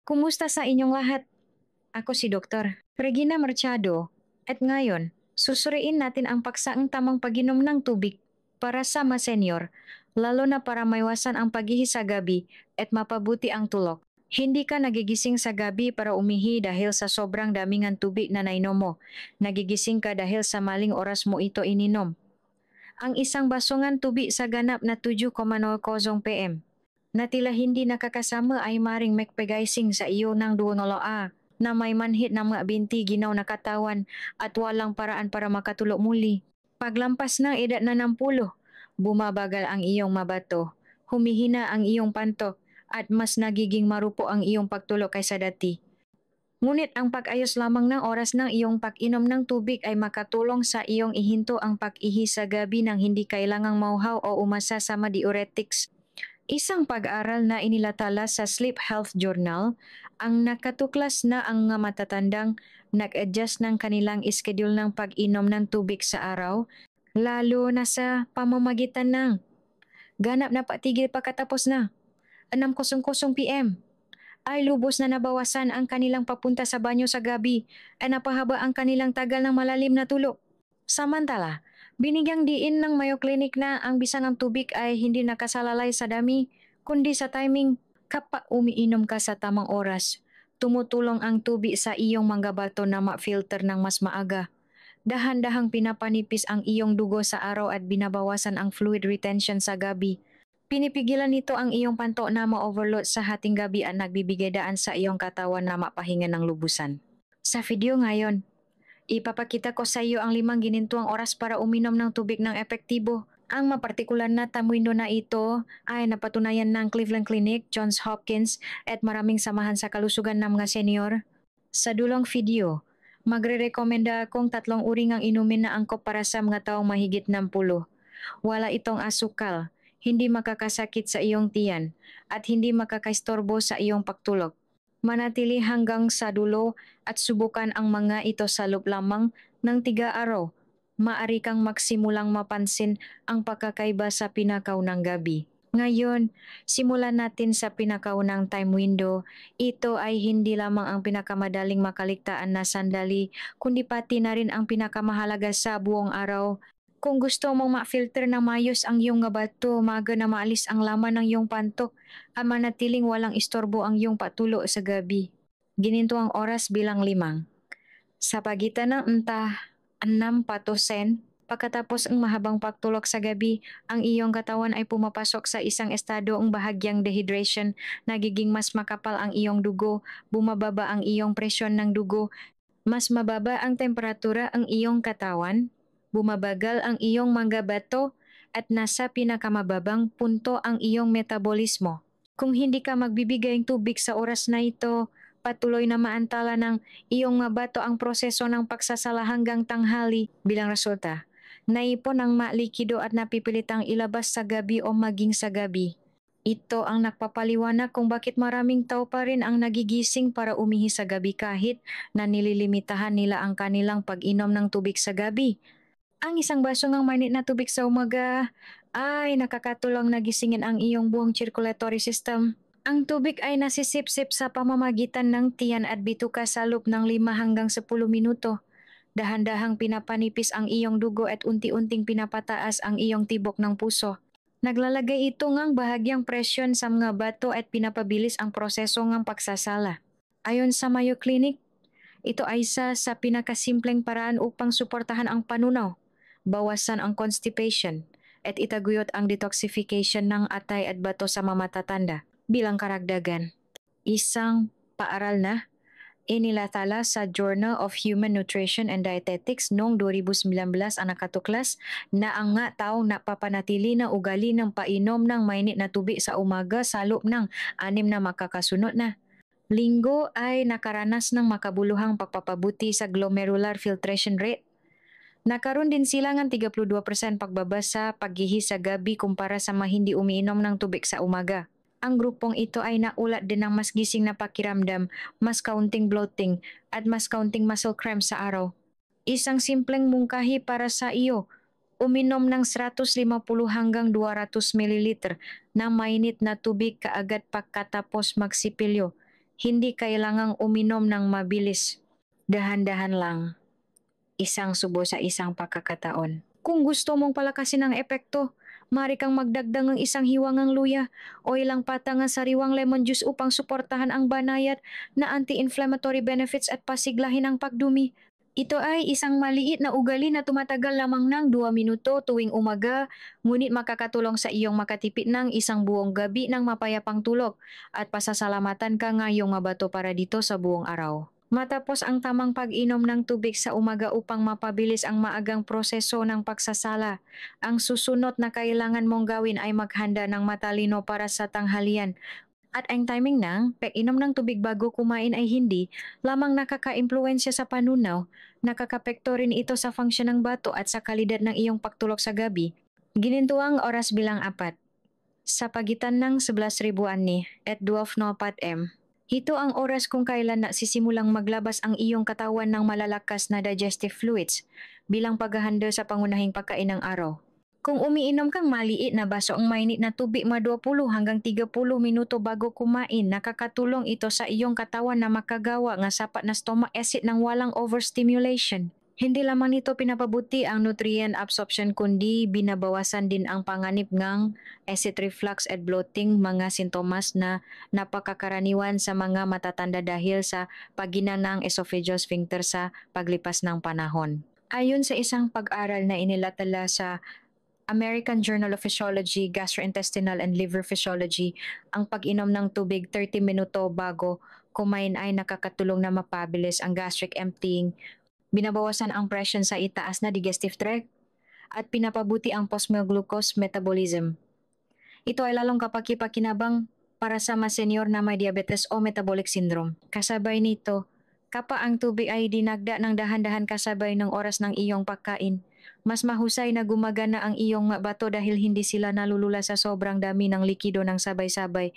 Kumusta sa inyong lahat? Ako si Dr. Regina Marchado. At ngayon, susuriin natin ang paksaang tamang pag-inom ng tubig para sa mga senior, lalo na para maiwasan ang paghihi sa gabi at mapabuti ang tulog. Hindi ka nagigising sa gabi para umihi dahil sa sobrang daming ang tubig na nainom mo. Nagigising ka dahil sa maling oras mo ito ininom. Ang isang basongan tubig sa ganap na 7,0 PM na tila hindi nakakasama ay maring magpagising sa iyo ng duonoloa na may manhit ng mga binti ginaw na katawan at walang paraan para makatulog muli. Paglampas ng edad na 60, bumabagal ang iyong mabato, humihina ang iyong pantok at mas nagiging marupo ang iyong pagtulog kaysa dati. Ngunit ang pag-ayos lamang ng oras ng iyong pag-inom ng tubig ay makatulong sa iyong ihinto ang pag-ihi sa gabi nang hindi kailangang mauhaw o umasa sa mga diuretics. Isang pag-aral na inilatala sa Sleep Health Journal ang nakatuklas na ang mga matatandang nag-adjust ng kanilang schedule ng pag-inom ng tubig sa araw, lalo na sa pamamagitan ng ganap na patigil pagkatapos na 6:00 PM ay lubos na nabawasan ang kanilang papunta sa banyo sa gabi at napahaba ang kanilang tagal ng malalim na tulog. Samantala, binigyang diin ng Mayo Clinic na ang bisan ng tubig ay hindi nakasalalay sa dami, kundi sa timing. Kapag umiinom ka sa tamang oras, tumutulong ang tubig sa iyong mga bato na ma-filter ng mas maaga. Dahan-dahang pinapanipis ang iyong dugo sa araw at binabawasan ang fluid retention sa gabi. Pinipigilan nito ang iyong panto na ma-overload sa hating gabi at nagbibigay daan sa iyong katawan na mapahinga ng lubusan. Sa video ngayon, ipapakita ko sa iyo ang 5 ginintuang oras para uminom ng tubig ng epektibo. Ang mapartikular na tamwindo na ito ay napatunayan ng Cleveland Clinic, Johns Hopkins at maraming samahan sa kalusugan ng mga senior. Sa dulong video, magre-rekomenda akong 3 uri ng inumin na angkop para sa mga taong mahigit 60. Wala itong asukal, hindi makakasakit sa iyong tiyan, at hindi makakaistorbo sa iyong pagtulog. Manatili hanggang sa dulo at subukan ang mga ito sa loob lamang ng 3 araw. Maari kang magsimulang mapansin ang pagkakaiba sa pinakaw ng gabi. Ngayon, simulan natin sa pinakaunang time window. Ito ay hindi lamang ang pinakamadaling makaligtaan na sandali, kundi pati na rin ang pinakamahalaga sa buong araw. Kung gusto mong ma-filter na mayos ang iyong bato, maga na maalis ang laman ng iyong pantok at manatiling walang istorbo ang iyong patulo sa gabi. Gininto ang oras bilang 5. Sa pagitan ng 6 pagkatapos ang mahabang pagtulog sa gabi, ang iyong katawan ay pumapasok sa isang estado ang bahagyang dehydration, nagiging mas makapal ang iyong dugo, bumababa ang iyong presyon ng dugo, mas mababa ang temperatura ang iyong katawan, bumabagal ang iyong mga bato at nasa pinakamababang punto ang iyong metabolismo. Kung hindi ka magbibigay ng tubig sa oras na ito, patuloy na maantala ng iyong mga bato ang proseso ng pagsasala hanggang tanghali. Bilang resulta, naipon ang malikido at napipilitang ilabas sa gabi o maging sa gabi. Ito ang nagpapaliwanag kung bakit maraming tao pa rin ang nagigising para umihi sa gabi kahit na nililimitahan nila ang kanilang pag-inom ng tubig sa gabi. Ang isang baso ng mainit na tubig sa umaga ay nakakatulong na gisingin ang iyong buong circulatory system. Ang tubig ay nasisipsip sa pamamagitan ng tiyan at bituka sa loob ng 5 hanggang 10 minuto. Dahan-dahang pinapanipis ang iyong dugo at unti-unting pinapataas ang iyong tibok ng puso. Naglalagay ito ngang bahagyang presyon sa mga bato at pinapabilis ang proseso ng pagsasala. Ayon sa Mayo Clinic, ito ay isa sa pinakasimpleng paraan upang suportahan ang panunaw, bawasan ang constipation, at itaguyod ang detoxification ng atay at bato sa mamatatanda. Bilang karagdagan, isang paaral na inilatala sa Journal of Human Nutrition and Dietetics noong 2019 ang nakatuklas na ang nga taong napapanatili na ugali ng painom ng mainit na tubig sa umaga sa loob ng 6 na makakasunod na linggo ay nakaranas ng makabuluhang pagpapabuti sa glomerular filtration rate. Nakaroon din sila ng 32% pagbaba sa paghihi sa gabi kumpara sa mga hindi umiinom ng tubig sa umaga. Ang grupong ito ay naulat din ng mas gising na pakiramdam, mas kaunting bloating, at mas kaunting muscle cramps sa araw. Isang simpleng mungkahi para sa iyo, uminom ng 150 hanggang 200 ml ng mainit na tubig kaagad pagkatapos magsipilyo. Hindi kailangang uminom ng mabilis. Dahan-dahan lang. Isang subo sa isang pagkakataon. Kung gusto mong palakasin ang epekto, mari kang magdagdag ng isang hiwangang luya o ilang patang ng sariwang lemon juice upang suportahan ang banayad na anti-inflammatory benefits at pasiglahin ang pagdumi. Ito ay isang maliit na ugali na tumatagal lamang ng 2 minuto tuwing umaga, ngunit makakatulong sa iyong makatipid ng isang buong gabi ng mapayapang tulog at pasasalamatan ka ngayong mabato para dito sa buong araw. Matapos ang tamang pag-inom ng tubig sa umaga upang mapabilis ang maagang proseso ng pagsasala, ang susunod na kailangan mong gawin ay maghanda ng matalino para sa tanghalian. At ang timing ng pag-inom ng tubig bago kumain ay hindi lamang nakaka-impluwensya sa panunaw, nakakapekto rin ito sa function ng bato at sa kalidad ng iyong pagtulog sa gabi. Gininto ang oras bilang 4 sa pagitan ng 11,000 ni at 12:04 m. Ito ang oras kung kailan nagsisimulang maglabas ang iyong katawan ng malalakas na digestive fluids bilang paghahanda sa pangunahing pagkain ng araw. Kung umiinom kang maliit na baso ang mainit na tubig 20 hanggang 30 minuto bago kumain, nakakatulong ito sa iyong katawan na makagawa ng sapat na stomach acid ng walang overstimulation. Hindi lamang nito pinapabuti ang nutrient absorption kundi binabawasan din ang panganib ng acid reflux at bloating, mga sintomas na napakakaraniwan sa mga matatanda dahil sa pagina ng esophageal sphincter sa paglipas ng panahon. Ayon sa isang pag-aral na inilatala sa American Journal of Physiology, Gastrointestinal and Liver Physiology, ang pag-inom ng tubig 30 minuto bago kumain ay nakakatulong na mapabilis ang gastric emptying, binabawasan ang presyon sa itaas na digestive tract, at pinapabuti ang post-meal glucose metabolism. Ito ay lalong kapaki-pakinabang para sa mga senior na may diabetes o metabolic syndrome. Kasabay nito, kapag ang tubig ay dinagda ng dahan-dahan kasabay ng oras ng iyong pagkain, mas mahusay na gumagana ang iyong bato dahil hindi sila nalulula sa sobrang dami ng likido ng sabay-sabay.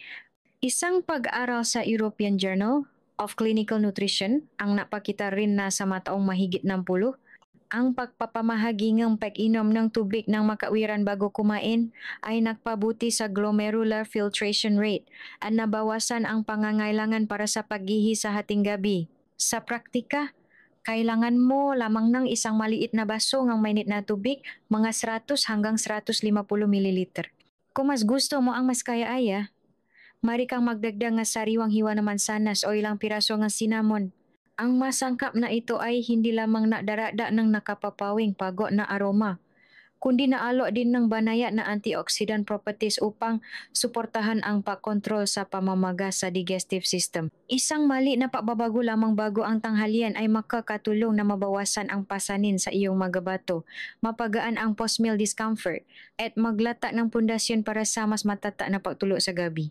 Isang pag-aral sa European Journal of Clinical Nutrition ang napakita rin na sa mataong mahigit ng 10, ang pagpapamahagingang pag-inom ng tubig ng makawiran bago kumain ay nagpabuti sa glomerular filtration rate at nabawasan ang pangangailangan para sa paggihi sa hating gabi. Sa praktika, kailangan mo lamang ng isang maliit na baso ng mainit na tubig, mga 100 hanggang 150 ml. Kung mas gusto mo ang mas kaya-aya, mari kang magdagdag ng sariwang hiwa ng mansanas o ilang piraso ng cinnamon. Ang masangkap na ito ay hindi lamang nadarada ng nakapapawing pago na aroma, kundi naalo din ng banayad na antioxidant properties upang suportahan ang pagkontrol sa pamamaga sa digestive system. Isang mali na pagbabago lamang bago ang tanghalian ay makakatulong na mabawasan ang pasanin sa iyong magabato, mapagaan ang post-meal discomfort, at maglatak ng pundasyon para sa mas matata na pagtulog sa gabi.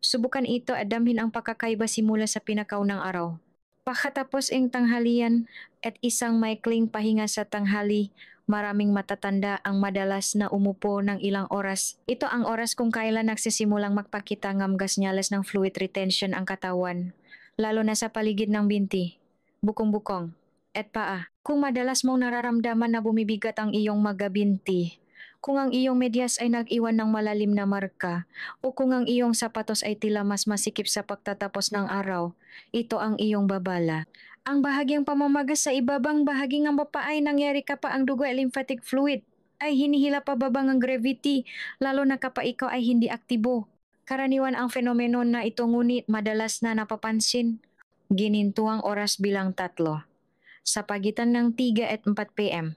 Subukan ito at damhin ang pagkakaiba simula sa pinakaunang araw. Pagkatapos ang tanghalian at isang maikling pahinga sa tanghali, maraming matatanda ang madalas na umupo ng ilang oras. Ito ang oras kung kailan nagsisimulang magpakita ng senyales ng fluid retention ang katawan, lalo na sa paligid ng binti, bukong-bukong, at paa. Kung madalas mong nararamdaman na bumibigat ang iyong magabinti, kung ang iyong medyas ay nag-iwan ng malalim na marka, o kung ang iyong sapatos ay tila mas masikip sa pagtatapos ng araw, ito ang iyong babala. Ang bahagyang pamamagas sa ibabang bahagi ng bapa ay nangyari kapag ang dugo at lymphatic fluid ay hinihila pababa ng gravity, lalo na kapag ikaw ay hindi aktibo. Karaniwan ang fenomeno na ito ngunit madalas na napapansin. Ginintuang oras bilang 3 sa pagitan ng 3 at 4 p.m.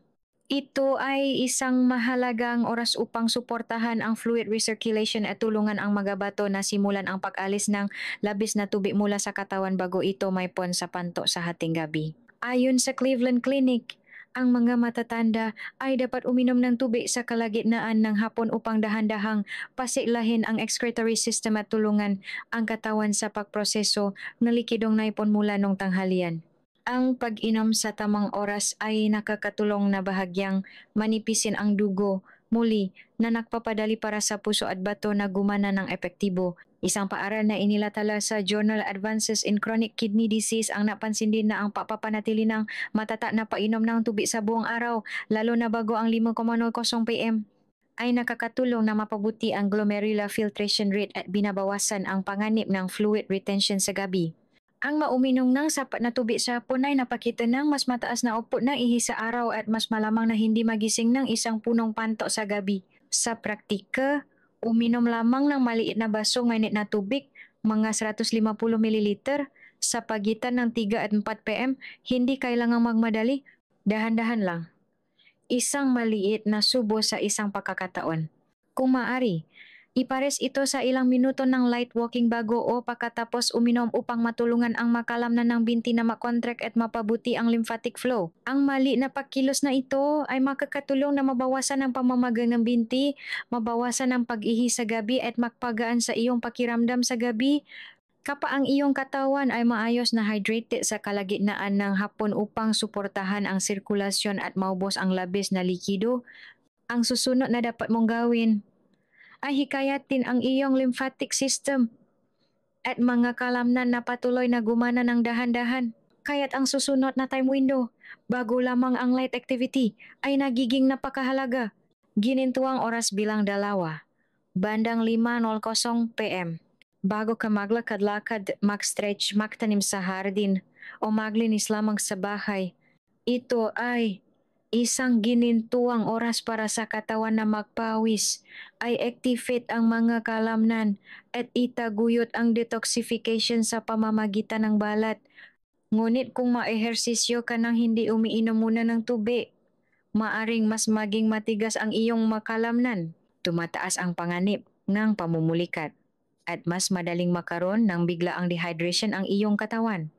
Ito ay isang mahalagang oras upang suportahan ang fluid recirculation at tulungan ang magabato na simulan ang pag-alis ng labis na tubig mula sa katawan bago ito may pon sa panto sa hating gabi. Ayon sa Cleveland Clinic, ang mga matatanda ay dapat uminom ng tubig sa kalagitnaan ng hapon upang dahan-dahang pasilahin ang excretory system at tulungan ang katawan sa pagproseso ng likidong naipon mula nung tanghalian. Ang pag-inom sa tamang oras ay nakakatulong na bahagyang manipisin ang dugo, muli na nagpapadali para sa puso at bato na gumana ng epektibo. Isang paaral na inilatala sa Journal Advances in Chronic Kidney Disease ang napansin din na ang papapanatili ng matata na painom ng tubig sa buong araw, lalo na bago ang 5:00 p.m., ay nakakatulong na mapabuti ang glomerular filtration rate at binabawasan ang panganib ng fluid retention sa gabi. Ang mauminom ng sapat na tubig sa hapon ay napakita ng mas mataas na output ng ihi sa araw at mas malamang na hindi magising ng isang punong panto sa gabi. Sa praktika, uminom lamang ng maliit na baso ngunit na tubig, mga 150 ml, sa pagitan ng 3 at 4 p.m., hindi kailangang magmadali. Dahan-dahan lang. Isang maliit na subo sa isang pagkakataon. Kung maaari, ipares ito sa ilang minuto ng light walking bago o pagkatapos uminom upang matulungan ang makalamnan ng binti na makontract at mapabuti ang lymphatic flow. Ang mali na pagkilos na ito ay makakatulong na mabawasan ang pamamagang ng binti, mabawasan ang pag-ihi sa gabi at magpagaan sa iyong pakiramdam sa gabi. Kapag ang iyong katawan ay maayos na hydrated sa kalagitnaan ng hapon upang suportahan ang sirkulasyon at maubos ang labis na likido, ang susunod na dapat mong gawin ay hikayatin ang iyong lymphatic system at mga kalamnan na patuloy na gumana ng dahan-dahan. Kaya't ang susunod na time window, bago lamang ang light activity, ay nagiging napakahalaga. Ginintuang oras bilang 2, bandang 5:00 p.m. Bago ka maglakad-lakad, mag-stretch, magtanim sa hardin, o maglinis lamang sa bahay, ito ay isang ginintuang oras para sa katawan na magpawis, ay activate ang mga kalamnan at itaguyod ang detoxification sa pamamagitan ng balat. Ngunit kung maehersisyo ka nang hindi umiinom muna ng tubig, maaring mas maging matigas ang iyong makalamnan. Tumataas ang panganib ng pamumulikat at mas madaling makaroon ng biglaang dehydration ang iyong katawan.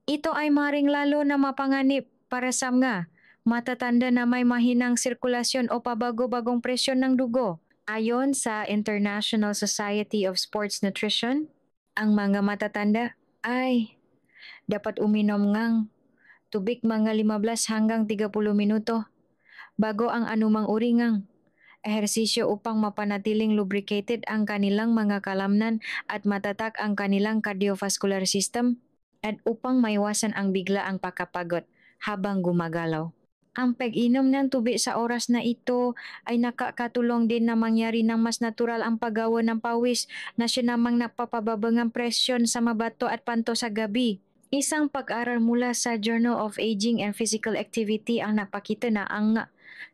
Ito ay maring lalo na mapanganib para sa mga matatanda na may mahinang sirkulasyon o pabago-bagong presyon ng dugo. Ayon sa International Society of Sports Nutrition, ang mga matatanda ay dapat uminom ng tubig mga 15 hanggang 30 minuto bago ang anumang uri ng ehersisyo upang mapanatiling lubricated ang kanilang mga kalamnan at matatag ang kanilang cardiovascular system at upang maiwasan ang biglaang pagkapagod habang gumagalaw. Ang pag-inom ng tubig sa oras na ito ay nakakatulong din na mangyari ng mas natural ang paggawa ng pawis na siya namang napapababang ang presyon sa mabato at panto sa gabi. Isang pag-aral mula sa Journal of Aging and Physical Activity ang napakita na ang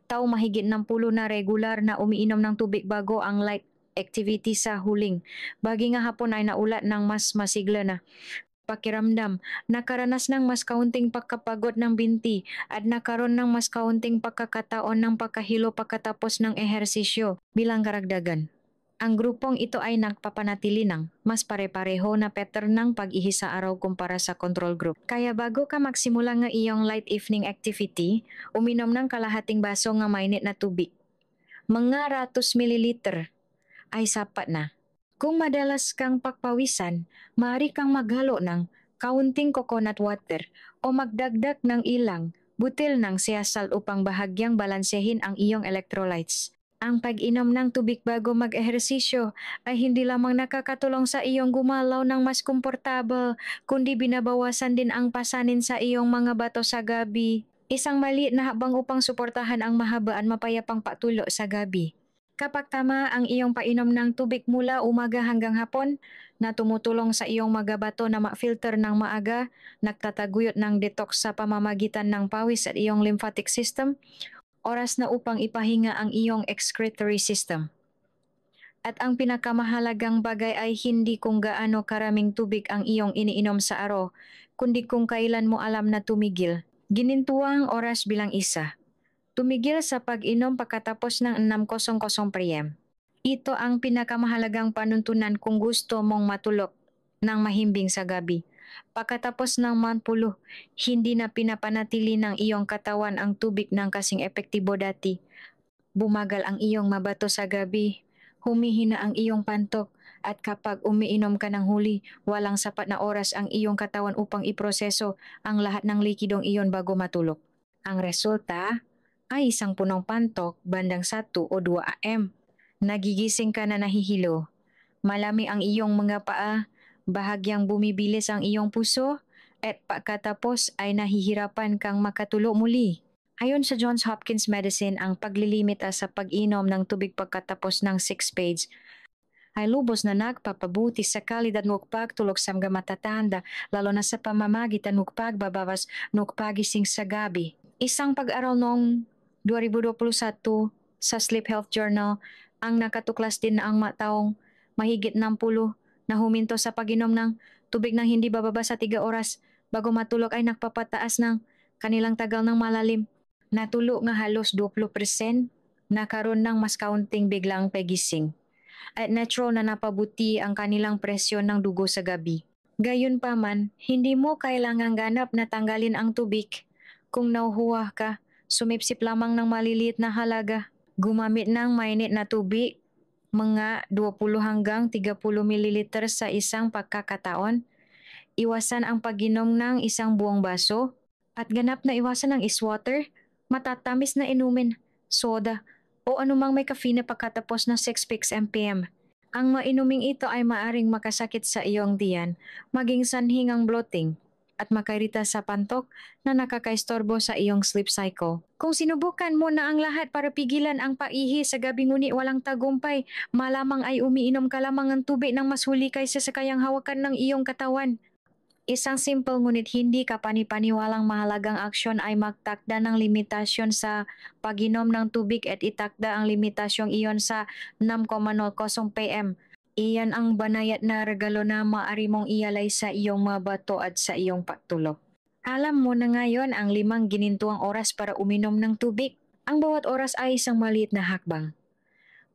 tao mahigit ng 10 na regular na umiinom ng tubig bago ang light activity sa huling. Bagi nga hapon ay naulat ng mas masigla na pakiramdam, nakaranas ng mas kaunting pagkapagod ng binti at nakaroon ng mas kaunting pagkakataon ng pagkahilo pagkatapos ng ehersisyo. Bilang karagdagan, ang grupong ito ay nagpapanatili ng mas pare-pareho na pattern ng pag-ihi sa araw kumpara sa control group. Kaya bago ka magsimula ng iyong light evening activity, uminom ng kalahating baso ng mainit na tubig. Mga 100 mililiter ay sapat na. Kung madalas kang pagpawisan, maaari kang maghalo ng kaunting coconut water o magdagdag ng ilang butil ng sea salt upang bahagyang balansehin ang iyong electrolytes. Ang pag-inom ng tubig bago mag-ehersisyo ay hindi lamang nakakatulong sa iyong gumalaw ng mas komportable, kundi binabawasan din ang pasanin sa iyong mga bato sa gabi. Isang maliit na habang upang suportahan ang mahaba at mapayapang patulo sa gabi. Kapag tama ang iyong painom ng tubig mula umaga hanggang hapon, na tumutulong sa iyong mga bato na ma-filter ng maaga, nagtataguyod ng detox sa pamamagitan ng pawis at iyong lymphatic system, oras na upang ipahinga ang iyong excretory system. At ang pinakamahalagang bagay ay hindi kung gaano karaming tubig ang iyong iniinom sa araw, kundi kung kailan mo alam na tumigil. Ginintuang oras bilang isa. Tumigil sa pag-inom pagkatapos ng 6:00 p.m. Ito ang pinakamahalagang panuntunan kung gusto mong matulog ng mahimbing sa gabi. Pagkatapos ng 10, hindi na pinapanatili ng iyong katawan ang tubig ng kasing epektibo dati. Bumagal ang iyong mabato sa gabi, humihina ang iyong pantok, at kapag umiinom ka ng huli, walang sapat na oras ang iyong katawan upang iproseso ang lahat ng likidong iyon bago matulog. Ang resulta ay isang punong pantok bandang 1 o 2 AM. Nagigising ka na nahihilo. Malami ang iyong mga paa, bahagyang bumibilis ang iyong puso, at pagkatapos ay nahihirapan kang makatulo muli. Ayon sa Johns Hopkins Medicine, ang paglilimita sa pag-inom ng tubig pagkatapos ng 6 page ay lubos na nagpapabuti sa kalidad ng pagtulog sa mga matatanda, lalo na sa pamamagitan ng pagbabawas ng pagising sa gabi. Isang pag-aral noong 2021 sa Sleep Health Journal ang nakatuklas din na ang mataong mahigit 60 na huminto sa pag-inom ng tubig ng hindi bababa sa 3 oras bago matulog ay nagpapataas ng kanilang tagal ng malalim. Natulo nga halos 20% nakaroon ng mas kaunting biglang pagising at natural na napabuti ang kanilang presyon ng dugo sa gabi. Gayunpaman, hindi mo kailangang ganap na tanggalin ang tubig. Kung nauhuwa ka, sumipsip lamang ng maliliit na halaga. Gumamit ng mainit na tubig, mga 20 hanggang 30 ml sa isang pagkakataon. Iwasan ang pag-inom ng isang buong baso at ganap na iwasan ang water, matatamis na inumin, soda, o anumang may caffeine pagkatapos ng 6 p.m. Ang mainuming ito ay maaring makasakit sa iyong tiyan, maging sanhi ng bloating, at makairita sa pantok na nakakaistorbo sa iyong sleep cycle. Kung sinubukan mo na ang lahat para pigilan ang paihi sa gabi ngunit walang tagumpay, malamang ay umiinom ka lamang ng tubig ng mas huli kaysa sa kayang hawakan ng iyong katawan. Isang simple ngunit hindi kapani-paniwalang mahalagang aksyon ay magtakda ng limitasyon sa pag-inom ng tubig at itakda ang limitasyong iyon sa 6,0 PM. Iyan ang banayad na regalo na maaari mong ialay sa iyong mga bato at sa iyong pagtulog. Alam mo na ngayon ang 5 ginintuang oras para uminom ng tubig. Ang bawat oras ay isang maliit na hakbang.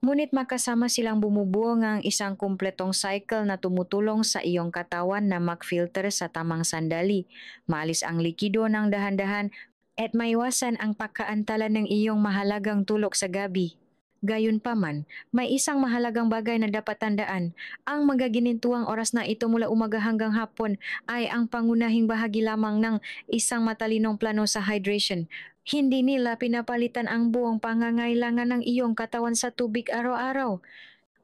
Ngunit makasama silang bumubuo ng isang kumpletong cycle na tumutulong sa iyong katawan na mag-filter sa tamang sandali, maalis ang likido ng dahan-dahan at maiwasan ang pagkaantala ng iyong mahalagang tulog sa gabi. Gayunpaman, may isang mahalagang bagay na dapat tandaan. Ang magaginintuang oras na ito mula umaga hanggang hapon ay ang pangunahing bahagi lamang ng isang matalinong plano sa hydration. Hindi nila pinapalitan ang buong pangangailangan ng iyong katawan sa tubig araw-araw.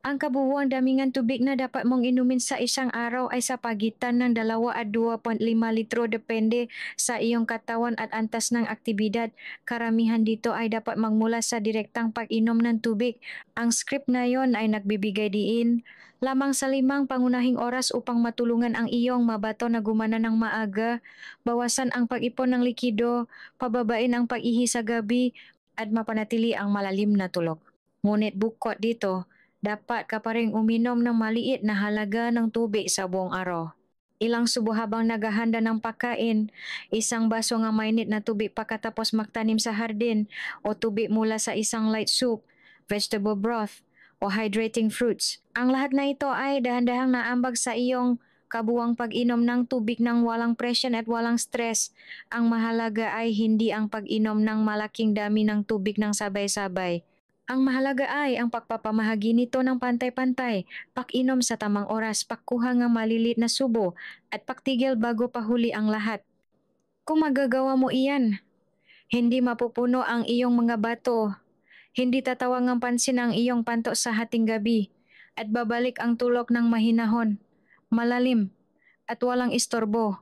Ang kabuuang damingan tubig na dapat mong inumin sa isang araw ay sa pagitan ng 2 at 2.5 litro depende sa iyong katawan at antas ng aktibidad. Karamihan dito ay dapat magmula sa direktang pag-inom ng tubig. Ang script na yon ay nagbibigay diin lamang sa 5 pangunahing oras upang matulungan ang iyong mabato na gumana ng maaga, bawasan ang pag-ipon ng likido, pababain ang pag-ihi sa gabi, at mapanatili ang malalim na tulog. Ngunit bukod dito, dapat ka pa rin uminom ng maliit na halaga ng tubig sa buong araw. Ilang subo habang naghahanda ng pagkain, isang baso ng mainit na tubig pagkatapos magtanim sa hardin, o tubig mula sa isang light soup, vegetable broth, o hydrating fruits. Ang lahat na ito ay dahan-dahang naambag sa iyong kabuwang pag-inom ng tubig ng walang presyon at walang stress. Ang mahalaga ay hindi ang pag-inom ng malaking dami ng tubig ng sabay-sabay. Ang mahalaga ay ang pagpapamahagi nito ng pantay-pantay, pag-inom sa tamang oras, pagkuha ng malilit na subo, at pagtigil bago pahuli ang lahat. Kung magagawa mo iyan, hindi mapupuno ang iyong mga bato, hindi tatawang ang pansin ang iyong panto sa hating gabi, at babalik ang tulog ng mahinahon, malalim, at walang istorbo.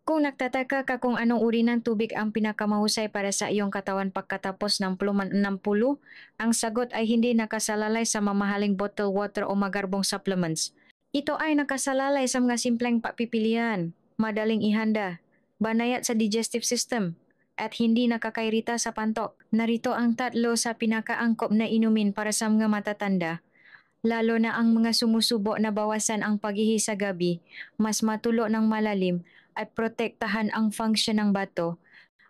Kung nagtataka ka kung anong uri ng tubig ang pinakamahusay para sa iyong katawan pagkatapos ng pluman ng pulo, ang sagot ay hindi nakasalalay sa mamahaling bottled water o magarbong supplements. Ito ay nakasalalay sa mga simpleng pagpipilian, madaling ihanda, banayad sa digestive system, at hindi nakakairita sa pantok. Narito ang 3 sa pinakaangkop na inumin para sa mga matatanda. Lalo na ang mga sumusubo na bawasan ang paghihi sa gabi, mas matulo ng malalim, at protektahan ang function ng bato.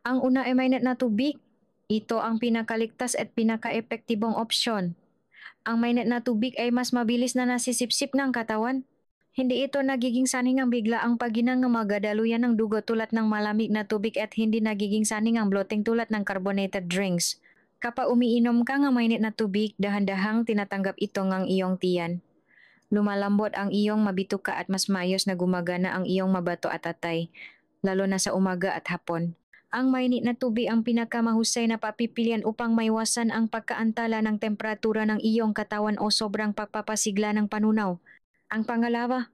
Ang una ay mainit na tubig. Ito ang pinakaligtas at pinaka-epektibong opsyon. Ang mainit na tubig ay mas mabilis na nasisipsip ng katawan. Hindi ito nagiging sanhi ng bigla ang pagginang ng magadaluyan ng dugo tulad ng malamig na tubig at hindi nagiging sanhi ng bloating tulad ng carbonated drinks. Kapag umiinom ka ng mainit na tubig, dahan-dahang tinatanggap ito ng iyong tiyan. Lumalambot ang iyong mabituka at mas maayos na gumagana ang iyong mabato at atay, lalo na sa umaga at hapon. Ang mainit na tubig ang pinakamahusay na papipilian upang maiwasan ang pagkaantala ng temperatura ng iyong katawan o sobrang pagpapasigla ng panunaw. Ang pangalawa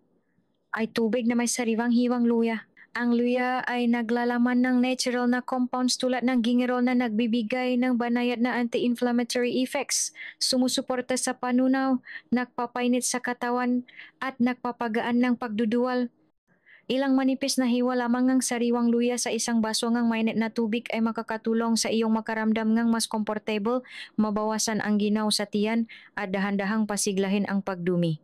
ay tubig na may sariwang hiwang luya. Ang luya ay naglalaman ng natural na compounds tulad ng gingerol na nagbibigay ng banayad na anti-inflammatory effects, sumusuporta sa panunaw, nagpapainit sa katawan, at nagpapagaan ng pagduduwal. Ilang manipis na hiwa lamang ng sariwang luya sa isang baso ng mainit na tubig ay makakatulong sa iyong makaramdam ng mas komportable, mabawasan ang ginaw sa tiyan at dahan-dahang pasiglahin ang pagdumi.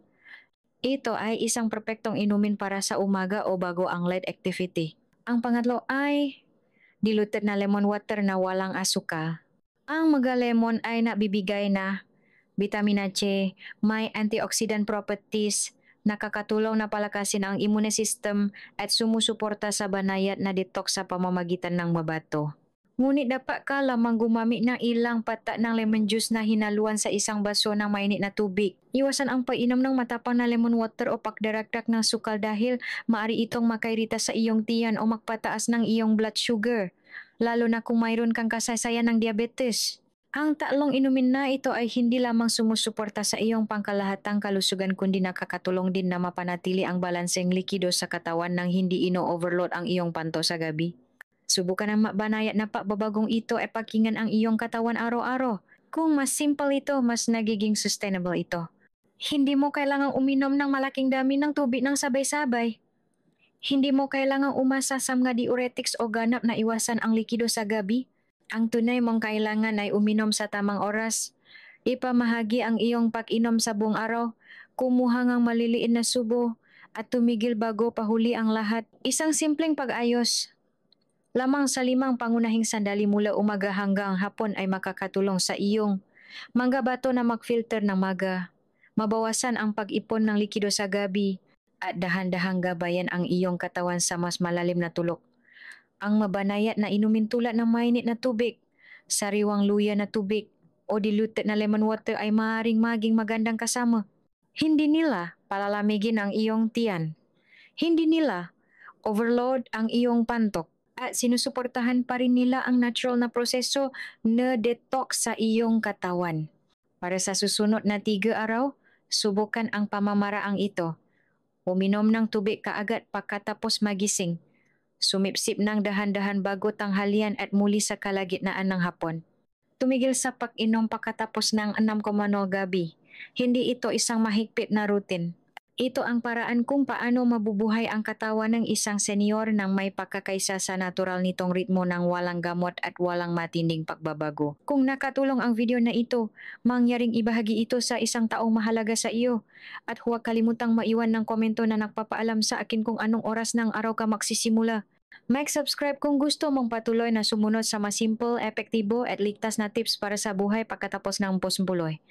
Ito ay isang perpektong inumin para sa umaga o bago ang light activity. Ang pangatlo ay diluted na lemon water na walang asukal. Ang maga lemon ay nabibigay na vitamina C, may antioxidant properties, nakakatulong na palakasin ang immune system at sumusuporta sa banayad na detox sa pamamagitan ng mabato. Ngunit dapat ka lamang gumamit ng ilang patak ng lemon juice na hinaluan sa isang baso ng mainit na tubig. Iwasan ang painom ng matapang na lemon water o pagdaragdag ng sukal dahil maaari itong makairita sa iyong tiyan o magpataas ng iyong blood sugar, lalo na kung mayroon kang kasaysayan ng diabetes. Ang tatlong inumin na ito ay hindi lamang sumusuporta sa iyong pangkalahatang kalusugan kundi nakakatulong din na mapanatili ang balanseng likido sa katawan nang hindi ino-overload ang iyong panto sa gabi. Subukan ang mabanayat na pagbabagong ito ay pakinggan ang iyong katawan araw-araw. Kung mas simple ito, mas nagiging sustainable ito. Hindi mo kailangang uminom ng malaking dami ng tubig ng sabay-sabay. Hindi mo kailangang umasa sa mga diuretics o ganap na iwasan ang likido sa gabi. Ang tunay mong kailangan ay uminom sa tamang oras. Ipamahagi ang iyong pag-inom sa buong araw. Kumuha ng maliliit na subo at tumigil bago pahuli ang lahat. Isang simpleng pag-ayos. Lamang sa 5 pangunahing sandali mula umaga hanggang hapon ay makakatulong sa iyong manggabato na mag-filter ng maga, mabawasan ang pag-ipon ng likido sa gabi, at dahan-dahang gabayan ang iyong katawan sa mas malalim na tulog. Ang mabanayat na inumin tulad ng mainit na tubig, sariwang luya na tubig, o diluted na lemon water ay maaaring maging magandang kasama. Hindi nila palalamigin ang iyong tiyan. Hindi nila overload ang iyong pantok at sinusuportahan pa rin nila ang natural na proseso na detox sa iyong katawan. Para sa susunod na 3 araw, subukan ang pamamaraang ito. Uminom ng tubig kaagad pagkatapos magising. Sumipsip ng dahan-dahan bago tanghalian at muli sa kalagitnaan ng hapon. Tumigil sa pag-inom pagkatapos ng 6:00 gabi. Hindi ito isang mahigpit na routine. Ito ang paraan kung paano mabubuhay ang katawan ng isang senyor nang may pagkakaisa sa natural nitong ritmo ng walang gamot at walang matinding pagbabago. Kung nakatulong ang video na ito, mangyaring ibahagi ito sa isang taong mahalaga sa iyo. At huwag kalimutang maiwan ng komento na nagpapaalam sa akin kung anong oras ng araw ka magsisimula. Mag-subscribe kung gusto mong patuloy na sumunod sa mas simple, epektibo at ligtas na tips para sa buhay pagkatapos ng pusmpuloy.